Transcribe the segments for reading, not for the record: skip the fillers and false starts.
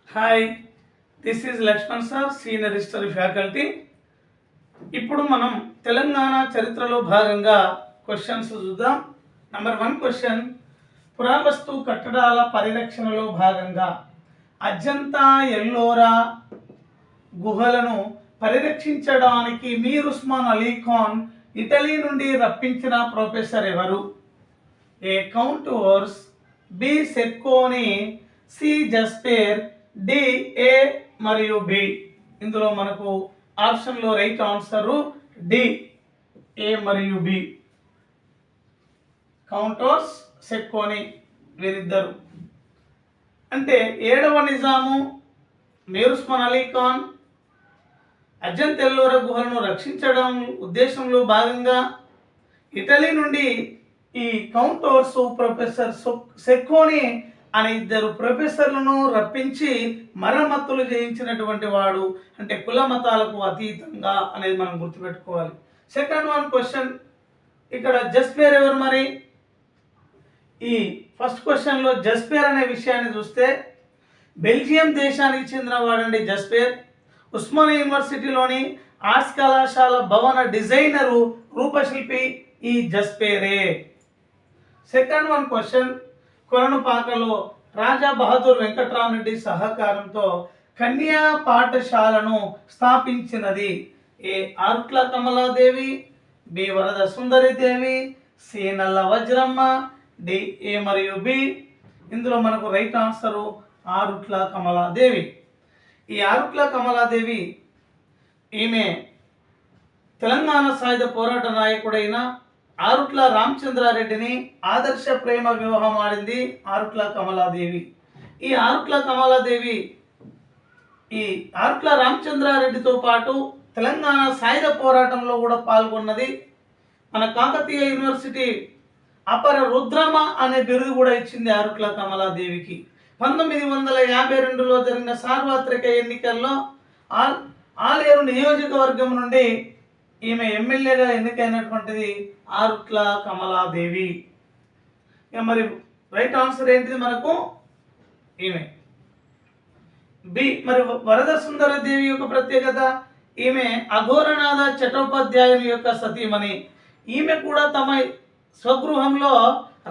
Hi, this is Lakshman sir, senior history faculty. ఇప్పుడు మనం తెలంగాణ చరిత్రలో భాగంగా క్వశ్చన్స్ చూద్దాం. నంబర్ 1 క్వశ్చన్, పురావస్తు కట్టడాల పరిరక్షణలో భాగంగా అజంతా ఎల్లోరా గుహలను పరిరక్షించడానికి మీర్ ఉస్మాన్ అలీ ఖాన్ ఇటలీ నుండి రప్పించిన ప్రొఫెసర్ ఎవరు? ఏ count ఓర్స్, B సెక్కోని, C జస్పేర్, D A మరియు బి. ఇందులో మనకు ఆప్షన్లో రైట్ ఆన్సరు డి, ఏ మరియు బి. కౌంటోర్స్, సెక్కోని వీరిద్దరు. అంటే 7వ నిజాము మీర్ ఉస్మాన్ అలీ ఖాన్ అజంతా ఎల్లోరా గుహలను రక్షించడం ఉద్దేశంలో భాగంగా ఇటలీ నుండి ఈ కౌంటోర్స్ ప్రొఫెసర్ సెక్కోని అనే ఇద్దరు ప్రొఫెసర్లను రప్పించి మరమ్మతులు చేయించినటువంటి వాడు. అంటే కుల మతాలకు అతీతంగా అనేది మనం గుర్తుపెట్టుకోవాలి. సెకండ్ 1 క్వశ్చన్, ఇక్కడ జస్పేర్ ఎవరు? మరి ఈ ఫస్ట్ క్వశ్చన్లో జస్పేర్ అనే విషయాన్ని చూస్తే బెల్జియం దేశానికి చెందిన వాడండి జస్పేర్. ఉస్మానియా యూనివర్సిటీలోని ఆర్ట్స్ కళాశాల భవన డిజైనరు, రూపశిల్పి ఈ జస్పేరే. సెకండ్ 1 క్వశ్చన్, కొలనుపాకలో రాజా బహదూర్ వెంకట్రామరెడ్డి సహకారంతో కన్యా పాఠశాలను స్థాపించినది? ఏ ఆరుట్ల కమలాదేవి, బి వరద సుందరిదేవి, సి నల్ల వజ్రమ్మ, డి ఏ మరియు బి. ఇందులో మనకు రైట్ ఆన్సరు ఆరుట్ల కమలాదేవి. ఈ ఆరుట్ల కమలాదేవి ఈమె తెలంగాణ సాయుధ పోరాట నాయకుడైన ఆరుట్ల రామచంద్రారెడ్డిని ఆదర్శ ప్రేమ వివాహం ఆడింది ఆరుట్ల కమలాదేవి. ఈ ఆరుట్ల కమలాదేవి ఈ ఆరుట్ల రామచంద్రారెడ్డితో పాటు తెలంగాణ సాయుధ పోరాటంలో కూడా పాల్గొన్నది. మన కాకతీయ యూనివర్సిటీ అపర రుద్రమ అనే బిరుదు కూడా ఇచ్చింది ఆరుట్ల కమలాదేవికి. 1952లో జరిగిన సార్వత్రిక ఎన్నికల్లో ఆలేరు నియోజకవర్గం నుండి ఈమె ఎమ్మెల్యేగా ఎన్నికైనటువంటిది ఆరుట్ల కమలాదేవి. మరి రైట్ ఆన్సర్ ఏంటిది మనకు? ఈమె బి. మరి వరద సుందరదేవి యొక్క ప్రత్యేకత, ఈమె అఘోరనాథ చట్టోపాధ్యాయుని యొక్క సతీమణి. ఈమె కూడా తమ స్వగృహంలో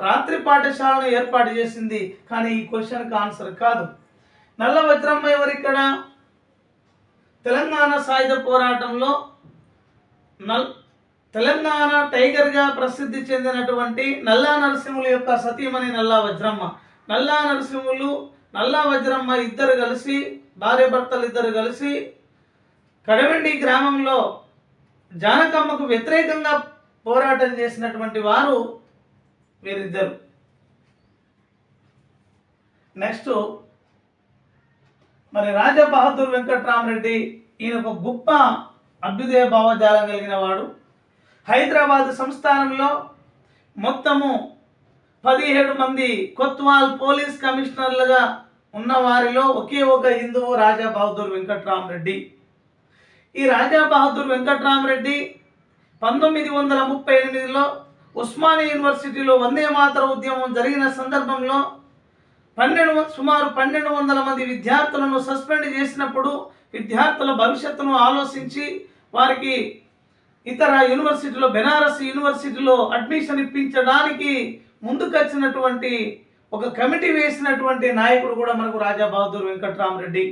రాత్రి పాఠశాలను ఏర్పాటు చేసింది. కానీ ఈ క్వశ్చన్కి ఆన్సర్ కాదు. నల్ల వజ్రమ్మ ఎవరు? ఇక్కడ తెలంగాణ సాయుధ పోరాటంలో తెలంగాణ టైగర్గా ప్రసిద్ధి చెందినటువంటి నల్లా నరసింహుల యొక్క సతీమణి నల్లా వజ్రమ్మ. నల్లా నరసింహులు, నల్లా వజ్రమ్మ ఇద్దరు కలిసి, భార్య భర్తలు ఇద్దరు కలిసి కడవెండి గ్రామంలో జానకమ్మకు వ్యతిరేకంగా పోరాటం చేసినటువంటి వారు వీరిద్దరు. నెక్స్ట్, మరి రాజా బహదూర్ వెంకట్రామరెడ్డి ఈయన ఒక గొప్ప అభ్యుదయ భావజాలం కలిగిన వాడు. హైదరాబాద్ సంస్థానంలో మొత్తము 17 మంది కొత్వాల్ పోలీస్ కమిషనర్లుగా ఉన్న వారిలో ఒకే ఒక హిందువు రాజా బహదూర్ వెంకట్రామరెడ్డి. ఈ రాజా బహదూర్ వెంకట్రామరెడ్డి 1938లో ఉస్మానియా యూనివర్సిటీలో వందే మాతర ఉద్యమం జరిగిన సందర్భంలో సుమారు 1200 మంది విద్యార్థులను సస్పెండ్ చేసినప్పుడు విద్యార్థుల భవిష్యత్తును ఆలోచించి వారికి ఇతర యూనివర్సిటీలో, బెనారస్ యూనివర్సిటీలో అడ్మిషన్ ఇప్పించడానికి ముందుకొచ్చినటువంటి ఒక కమిటీ వేసినటువంటి నాయకుడు కూడా మనకు రాజా బహదూర్ వెంకట్రామరెడ్డి.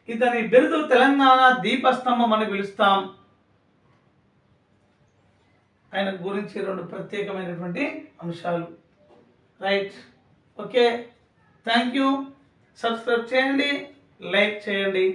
ఇతని బిరుదు తెలంగాణ దీపస్తంభం అని పిలుస్తాం. ఆయన గురించి 2 ప్రత్యేకమైనటువంటి అంశాలు. Right, okay, thank you. Subscribe చేయండి, లైక్ చేయండి.